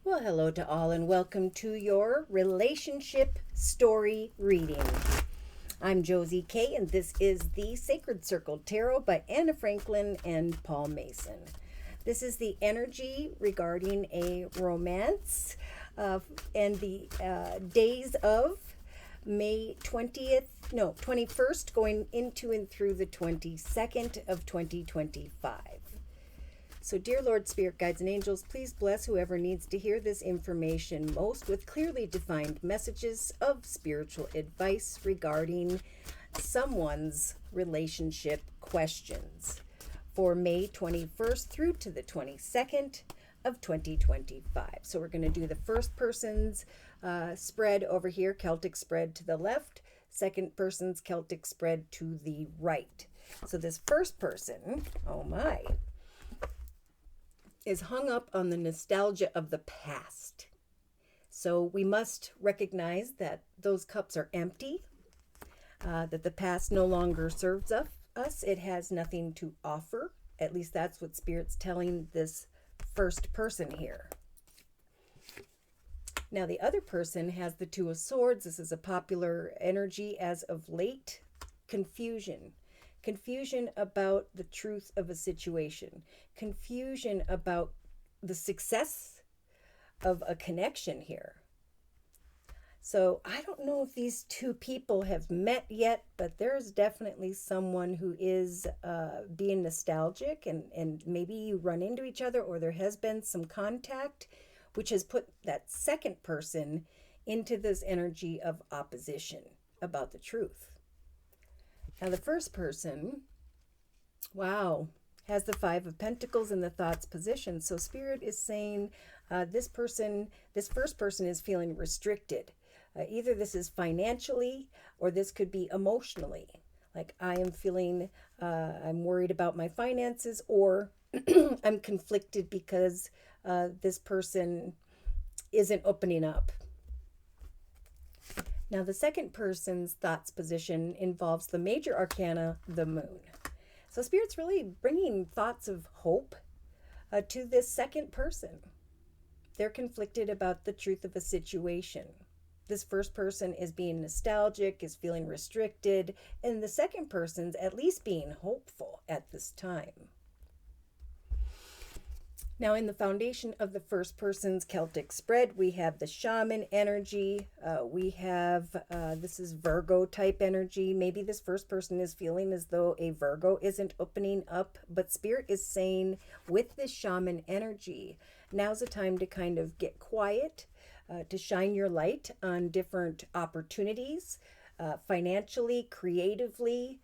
Well, hello to all, and welcome to your relationship story reading. I'm Josie Kay, and this is the Sacred Circle Tarot by Anna Franklin and Paul Mason. This is the energy regarding a romance and the days of May 21st, going into and through the 22nd of 2025. So, dear Lord, Spirit, Guides, and Angels, please bless whoever needs to hear this information most with clearly defined messages of spiritual advice regarding someone's relationship questions for May 21st through to the 22nd of 2025. So we're going to do the first person's spread over here, Celtic spread to the left, second person's Celtic spread to the right. So this first person, oh my, is hung up on the nostalgia of the past. So we must recognize that those cups are empty, that the past no longer serves us. It has nothing to offer. At least that's what Spirit's telling this first person here. Now the other person has the Two of Swords. This is a popular energy as of late. Confusion about the truth of a situation, confusion about the success of a connection here. So I don't know if these two people have met yet, but there's definitely someone who is being nostalgic, and maybe you run into each other, or there has been some contact, which has put that second person into this energy of opposition about the truth. Now the first person, wow, has the Five of Pentacles in the thoughts position. So Spirit is saying this first person is feeling restricted. Either this is financially, or this could be emotionally. Like I am feeling, I'm worried about my finances, or I'm conflicted because this person isn't opening up. Now, the second person's thoughts position involves the major arcana, the moon. So Spirit's really bringing thoughts of hope to this second person. They're conflicted about the truth of a situation. This first person is being nostalgic, is feeling restricted, and the second person's at least being hopeful at this time. Now, in the foundation of the first person's Celtic spread, we have the shaman energy. We have, this is Virgo type energy. Maybe this first person is feeling as though a Virgo isn't opening up, but Spirit is saying with this shaman energy, now's the time to kind of get quiet, to shine your light on different opportunities, financially, creatively,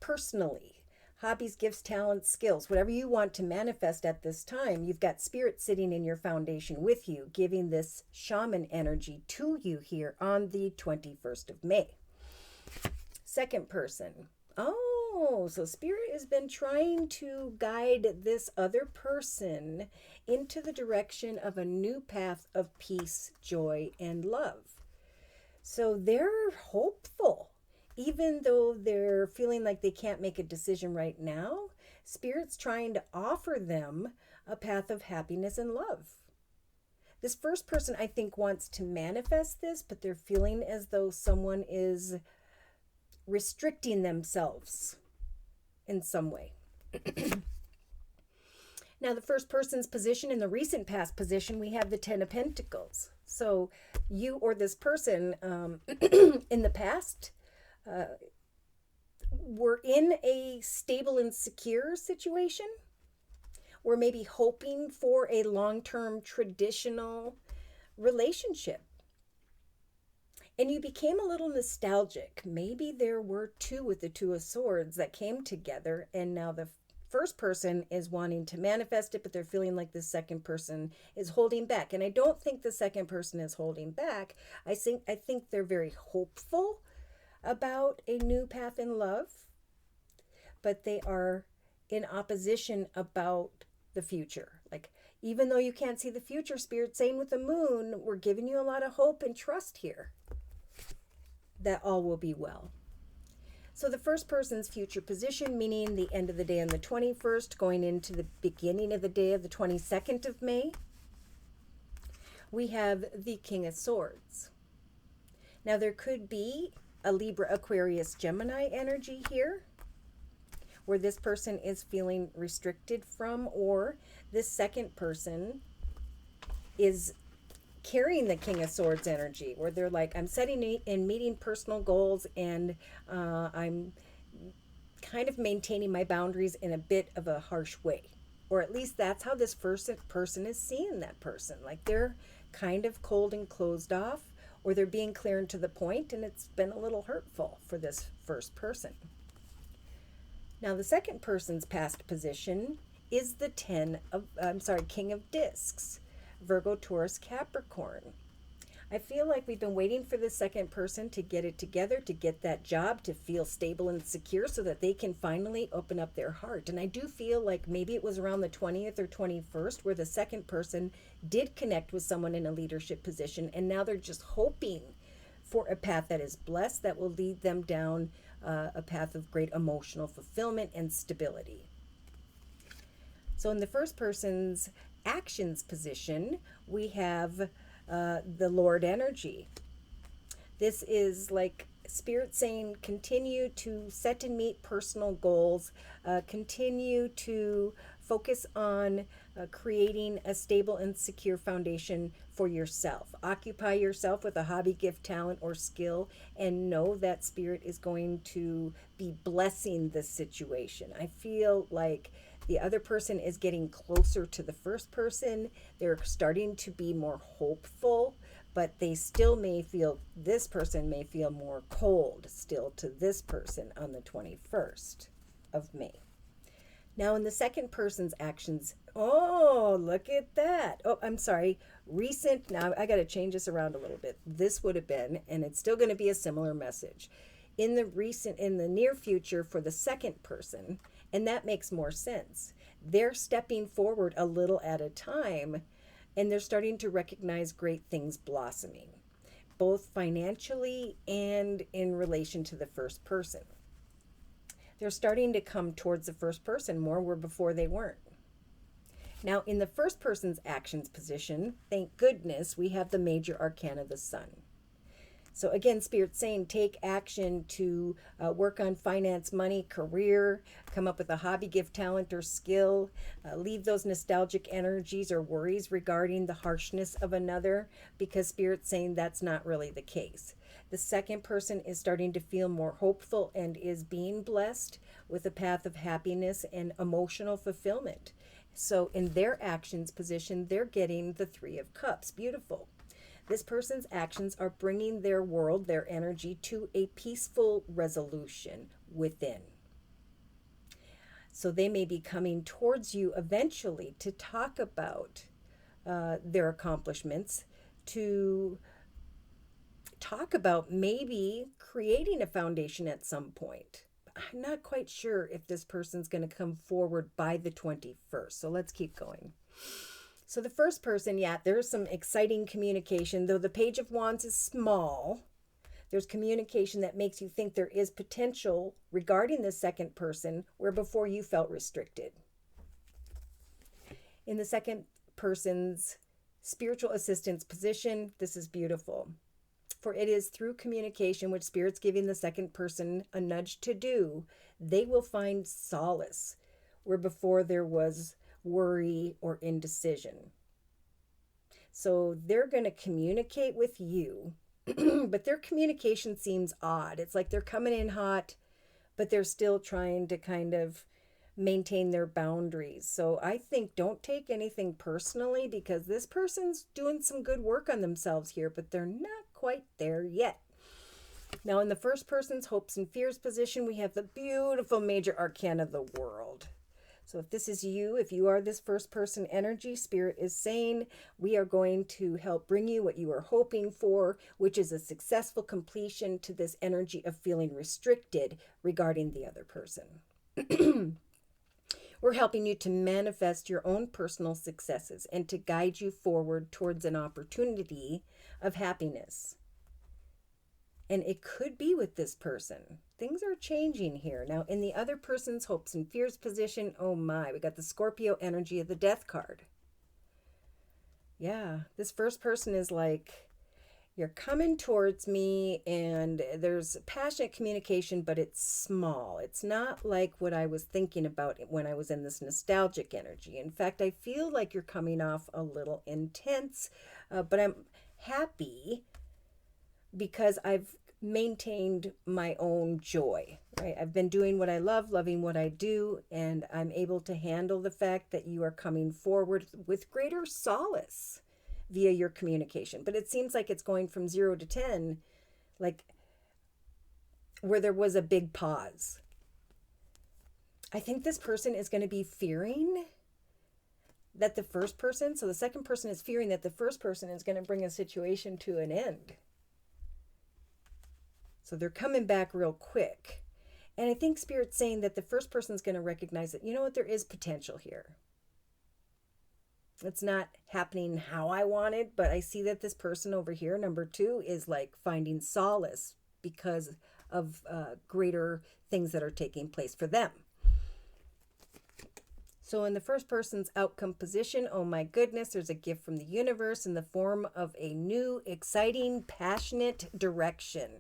personally. Hobbies, gifts, talents, skills, whatever you want to manifest at this time, you've got Spirit sitting in your foundation with you, giving this shaman energy to you here on the 21st of May. Second person. Oh, so Spirit has been trying to guide this other person into the direction of a new path of peace, joy, and love. So they're hopeful. Even though they're feeling like they can't make a decision right now, Spirit's trying to offer them a path of happiness and love. This first person, I think, wants to manifest this, but they're feeling as though someone is restricting themselves in some way. Now, the first person's position in the recent past position, we have the Ten of Pentacles. So you or this person in the past we're in a stable and secure situation. We're maybe hoping for a long-term traditional relationship. And you became a little nostalgic. Maybe there were two with the Two of Swords that came together, and now the first person is wanting to manifest it, but they're feeling like the second person is holding back. And I don't think the second person is holding back. I think they're very hopeful about a new path in love, but they are in opposition about the future. Like, even though you can't see the future, Spirit saying with the moon, we're giving you a lot of hope and trust here that all will be well. So the first person's future position, meaning the end of the day on the 21st, going into the beginning of the day of the 22nd of May. we have the King of Swords. Now there could be a Libra, Aquarius, Gemini energy here, where this person is feeling restricted from, or this second person is carrying the King of Swords energy, where they're like, I'm setting and meeting personal goals, and I'm kind of maintaining my boundaries in a bit of a harsh way. Or at least that's how this first person is seeing that person. Like they're kind of cold and closed off, or they're being clear and to the point, and it's been a little hurtful for this first person. Now the second person's past position is the King of Discs, Virgo, Taurus, Capricorn. I feel like we've been waiting for the second person to get it together, to get that job, to feel stable and secure so that they can finally open up their heart. And I do feel like maybe it was around the 20th or 21st where the second person did connect with someone in a leadership position, and now they're just hoping for a path that is blessed, that will lead them down a path of great emotional fulfillment and stability. So in the first person's actions position, we have the Lord energy. This is like Spirit saying, continue to set and meet personal goals, continue to focus on creating a stable and secure foundation for yourself. Occupy yourself with a hobby, gift, talent, or skill, and know that Spirit is going to be blessing this situation. I feel like the other person is getting closer to the first person. They're starting to be more hopeful, but they still this person may feel more cold still to this person on the 21st of May. Now in the second person's actions, oh, look at that. Oh, I'm sorry. Recent, now I got to change this around a little bit. This would have been, and it's still going to be a similar message. In the near future for the second person, and that makes more sense. They're stepping forward a little at a time, and they're starting to recognize great things blossoming, both financially and in relation to the first person. They're starting to come towards the first person more, where before they weren't. Now, in the first person's actions position, thank goodness, we have the major arcana, the Sun. So again, Spirit's saying take action to work on finance, money, career, come up with a hobby, gift, talent, or skill. Leave those nostalgic energies or worries regarding the harshness of another, because Spirit's saying that's not really the case. The second person is starting to feel more hopeful and is being blessed with a path of happiness and emotional fulfillment. So in their actions position, they're getting the Three of Cups. Beautiful. This person's actions are bringing their world, their energy, to a peaceful resolution within. So they may be coming towards you eventually to talk about their accomplishments, to talk about maybe creating a foundation at some point. I'm not quite sure if this person's going to come forward by the 21st. So let's keep going. So the first person, yeah, there's some exciting communication. Though the Page of Wands is small, there's communication that makes you think there is potential regarding the second person where before you felt restricted. In the second person's spiritual assistance position, this is beautiful. For it is through communication, which Spirit's giving the second person a nudge to do, they will find solace where before there was worry or indecision. So they're going to communicate with you, but their communication seems odd. It's like they're coming in hot, but they're still trying to kind of maintain their boundaries. So I think don't take anything personally, because this person's doing some good work on themselves here, but they're not quite there yet. Now in the first person's hopes and fears position, we have the beautiful major arcana of the World. So if this is you, if you are this first person energy, Spirit is saying we are going to help bring you what you are hoping for, which is a successful completion to this energy of feeling restricted regarding the other person. We're helping you to manifest your own personal successes and to guide you forward towards an opportunity of happiness. And it could be with this person. Things are changing here. Now, in the other person's hopes and fears position, oh my, we got the Scorpio energy of the Death card. Yeah, this first person is like, you're coming towards me, and there's passionate communication, but it's small. It's not like what I was thinking about when I was in this nostalgic energy. In fact, I feel like you're coming off a little intense, but I'm happy because I've maintained my own joy, right? I've been doing what I love, loving what I do, and I'm able to handle the fact that you are coming forward with greater solace via your communication. But it seems like it's going from 0 to 10, like where there was a big pause. I think this person is going to be fearing that the first person, so the second person is fearing that the first person is going to bring a situation to an end. So they're coming back real quick. And I think Spirit's saying that the first person's going to recognize that, you know what, there is potential here. It's not happening how I wanted, but I see that this person over here, number 2, is like finding solace because of greater things that are taking place for them. So in the first person's outcome position, oh my goodness, there's a gift from the universe in the form of a new, exciting, passionate direction.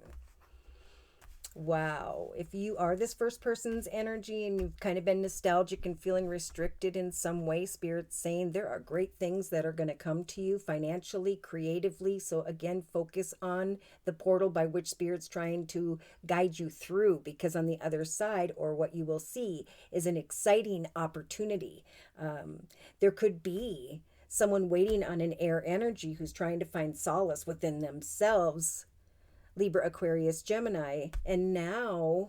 Wow. If you are this first person's energy and you've kind of been nostalgic and feeling restricted in some way, Spirit's saying there are great things that are going to come to you financially, creatively. So again, focus on the portal by which Spirit's trying to guide you through, because on the other side, or what you will see, is an exciting opportunity. There could be someone waiting on an air energy who's trying to find solace within themselves, Libra, Aquarius, Gemini, and now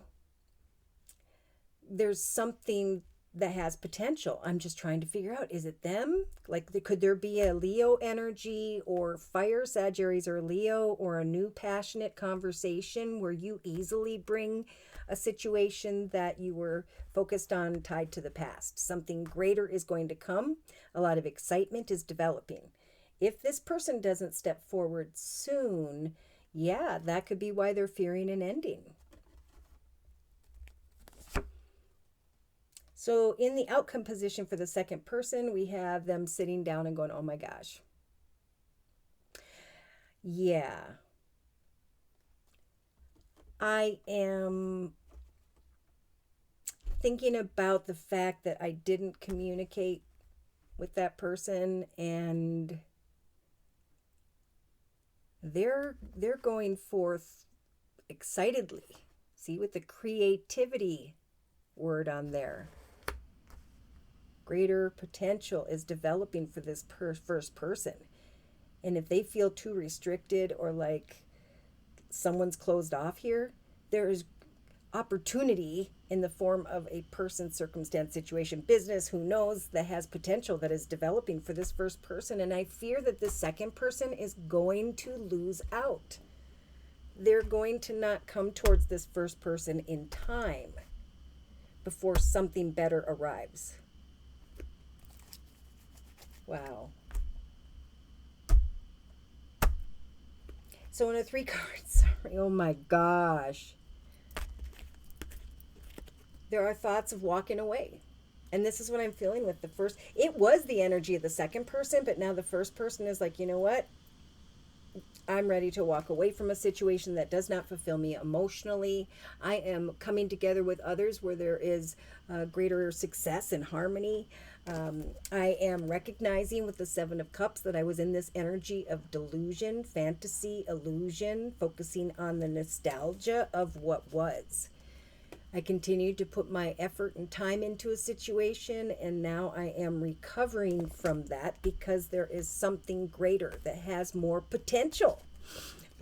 there's something that has potential. I'm just trying to figure out, is it them? Like, could there be a Leo energy or fire, Sagittarius or Leo, or a new passionate conversation where you easily bring a situation that you were focused on tied to the past? Something greater is going to come. A lot of excitement is developing. If this person doesn't step forward soon, yeah, that could be why they're fearing an ending. So in the outcome position for the second person, we have them sitting down and going, oh my gosh. Yeah. I am thinking about the fact that I didn't communicate with that person, and they're going forth excitedly. See, with the creativity word on there. Greater potential is developing for this first person. And if they feel too restricted or like someone's closed off here, there is opportunity in the form of a person, circumstance, situation, business, who knows, that has potential that is developing for this first person. And I fear that the second person is going to lose out. They're going to not come towards this first person in time before something better arrives. Wow. So in a 3 cards, sorry, oh my gosh. There are thoughts of walking away. And this is what I'm feeling with the first. It was the energy of the second person, but now the first person is like, you know what? I'm ready to walk away from a situation that does not fulfill me emotionally. I am coming together with others where there is greater success and harmony. I am recognizing with the 7 of Cups that I was in this energy of delusion, fantasy, illusion, focusing on the nostalgia of what was. I continued to put my effort and time into a situation, and now I am recovering from that because there is something greater that has more potential.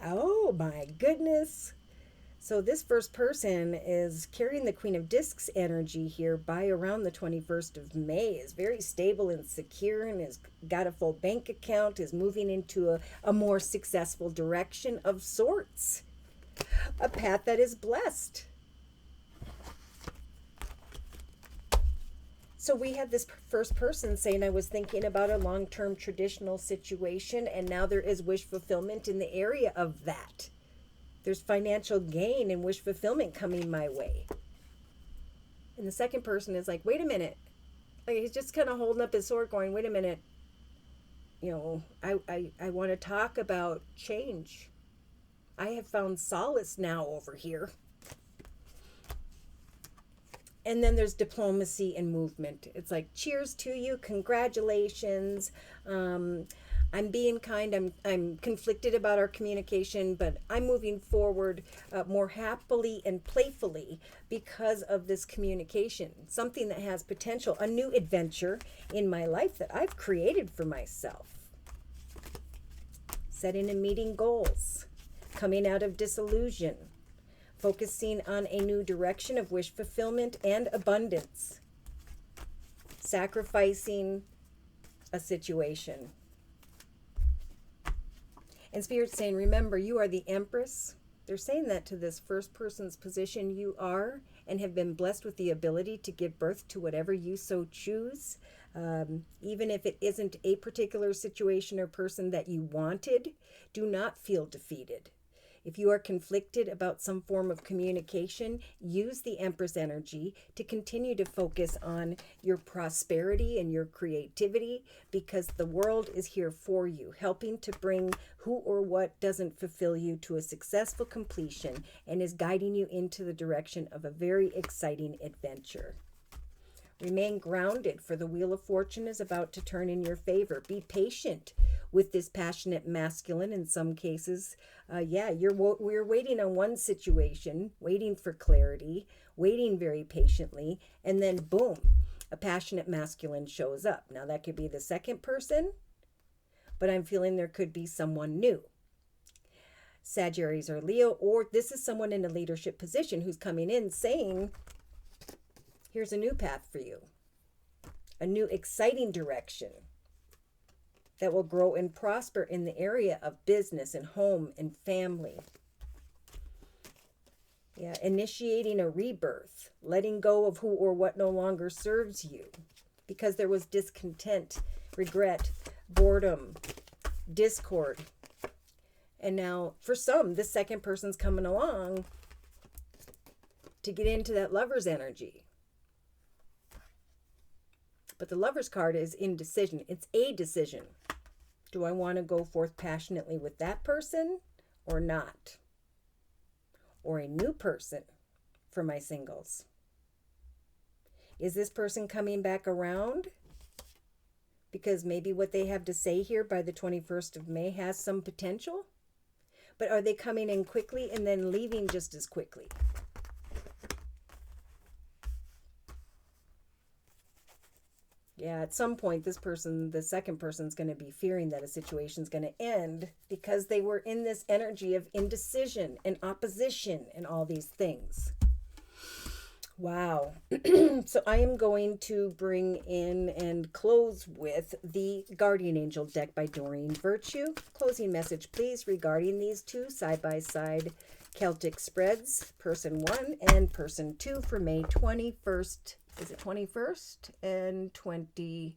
Oh my goodness. So this first person is carrying the Queen of Discs energy here by around the 21st of May, is very stable and secure, and has got a full bank account, is moving into a more successful direction of sorts. A path that is blessed. So we had this first person saying, I was thinking about a long-term traditional situation, and now there is wish fulfillment in the area of that. There's financial gain and wish fulfillment coming my way. And the second person is like, wait a minute. Like, he's just kind of holding up his sword going, wait a minute. I want to talk about change. I have found solace now over here. And then there's diplomacy and movement. It's like, cheers to you, congratulations. I'm being kind. I'm conflicted about our communication, but I'm moving forward more happily and playfully because of this communication. Something that has potential, a new adventure in my life that I've created for myself. Setting and meeting goals, coming out of disillusion, focusing on a new direction of wish fulfillment and abundance, sacrificing a situation. And Spirit's saying, remember, you are the Empress. They're saying that to this first person's position. You are and have been blessed with the ability to give birth to whatever you so choose. Even if it isn't a particular situation or person that you wanted, do not feel defeated. If you are conflicted about some form of communication, use the Empress energy to continue to focus on your prosperity and your creativity, because the world is here for you, helping to bring who or what doesn't fulfill you to a successful completion and is guiding you into the direction of a very exciting adventure. Remain grounded, for the Wheel of Fortune is about to turn in your favor. Be patient with this passionate masculine in some cases. We're waiting on one situation, waiting for clarity, waiting very patiently, and then boom, a passionate masculine shows up. Now that could be the second person, but I'm feeling there could be someone new. Sagittarius or Leo, or this is someone in a leadership position who's coming in saying, here's a new path for you, a new exciting direction that will grow and prosper in the area of business and home and family. Yeah, initiating a rebirth, letting go of who or what no longer serves you, because there was discontent, regret, boredom, discord. And now for some, this second person's coming along to get into that lover's energy. But the Lover's card is indecision. It's a decision. Do I want to go forth passionately with that person or not? Or a new person for my singles? Is this person coming back around? Because maybe what they have to say here by the 21st of May has some potential. But are they coming in quickly and then leaving just as quickly? Yeah, at some point, this person, the second person's going to be fearing that a situation's going to end because they were in this energy of indecision and opposition and all these things. Wow. So I am going to bring in and close with the Guardian Angel deck by Doreen Virtue. Closing message, please, regarding these two side-by-side Celtic spreads, person 1 and person 2 for May 21st. Is it 21st and 22nd?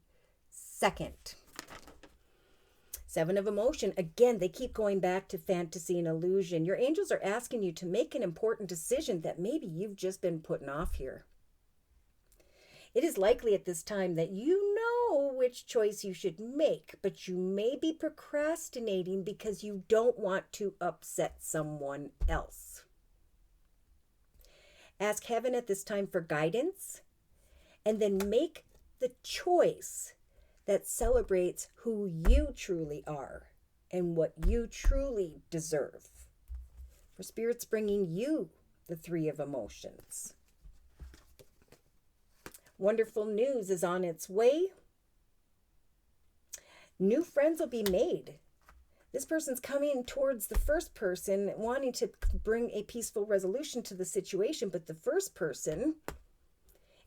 Seven of Emotion. Again, they keep going back to fantasy and illusion. Your angels are asking you to make an important decision that maybe you've just been putting off here. It is likely at this time that you know which choice you should make, but you may be procrastinating because you don't want to upset someone else. Ask heaven at this time for guidance, and then make the choice that celebrates who you truly are and what you truly deserve. For Spirit's bringing you the Three of Emotions. Wonderful news is on its way. New friends will be made. This person's coming towards the first person, wanting to bring a peaceful resolution to the situation, but the first person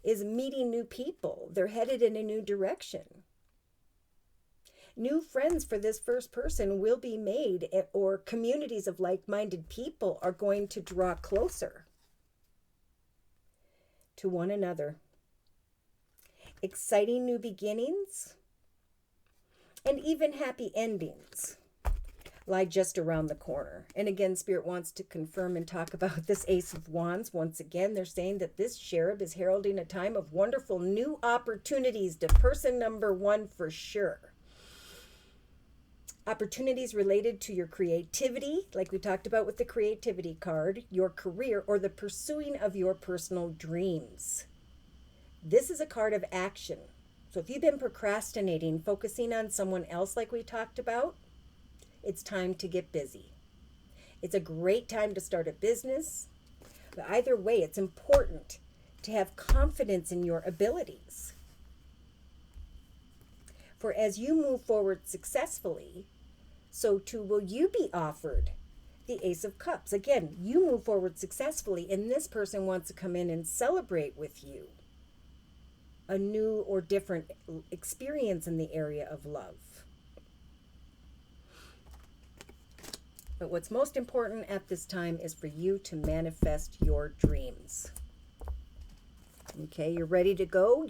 is meeting new people. They're headed in a new direction. New friends for this first person will be made, or communities of like-minded people are going to draw closer to one another. Exciting new beginnings and even happy endings lie just around the corner. And again, Spirit wants to confirm and talk about this Ace of Wands. Once again, they're saying that this cherub is heralding a time of wonderful new opportunities to person number 1 for sure. Opportunities related to your creativity, like we talked about with the creativity card, your career, or the pursuing of your personal dreams. This is a card of action. So if you've been procrastinating, focusing on someone else like we talked about, it's time to get busy. It's a great time to start a business. But either way, it's important to have confidence in your abilities. For as you move forward successfully, so too will you be offered the Ace of Cups. Again, you move forward successfully, and this person wants to come in and celebrate with you a new or different experience in the area of love. But what's most important at this time is for you to manifest your dreams. Okay, you're ready to go.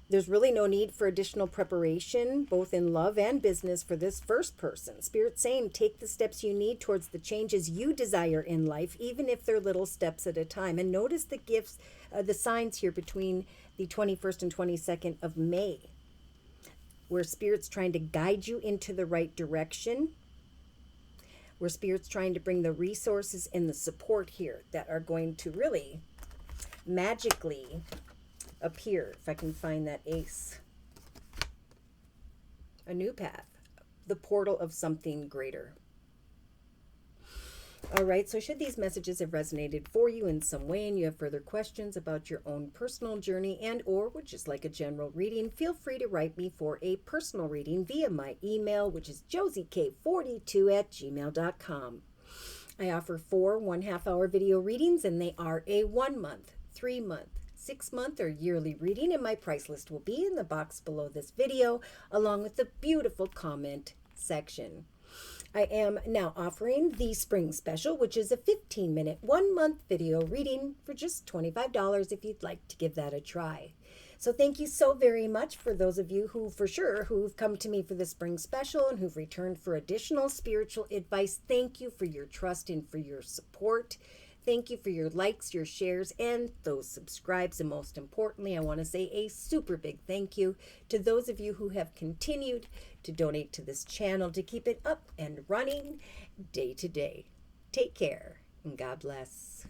There's really no need for additional preparation, both in love and business, for this first person. Spirit's saying take the steps you need towards the changes you desire in life, even if they're little steps at a time. And notice the gifts, the signs here between the 21st and 22nd of May, where Spirit's trying to guide you into the right direction, where Spirit's trying to bring the resources and the support here that are going to really magically appear. If I can find that ace. A new path. The portal of something greater. All right, so should these messages have resonated for you in some way and you have further questions about your own personal journey and or would just like a general reading, feel free to write me for a personal reading via my email, which is josiek42@gmail.com. I offer 4 1/2-hour video readings, and they are a 1-month, 3-month, 6-month, or yearly reading, and my price list will be in the box below this video, along with the beautiful comment section. I am now offering the spring special, which is a 15-minute, 1-month video reading for just $25 if you'd like to give that a try. So thank you so very much for those of you who've come to me for the spring special and who've returned for additional spiritual advice. Thank you for your trust and for your support. Thank you for your likes, your shares, and those subscribes. And most importantly, I want to say a super big thank you to those of you who have continued to donate to this channel to keep it up and running day to day. Take care and God bless.